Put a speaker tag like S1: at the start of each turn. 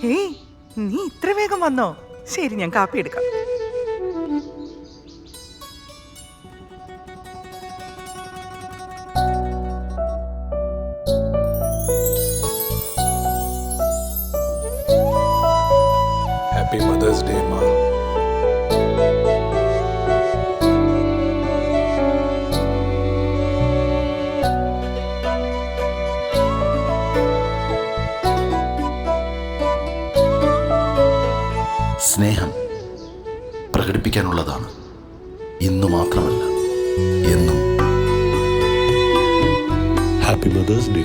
S1: ഏയ്, നീ ഇത്ര വേഗം വന്നോ? ശരി, ഞാൻ കാപ്പി എടുക്കാം.
S2: ഹാപ്പി മദേഴ്സ് ഡേ മാ.
S3: സ്നേഹം പ്രകടിപ്പിക്കാനുള്ളതാണ്, ഇന്നു മാത്രമല്ല എന്നും.
S2: Happy mother's day.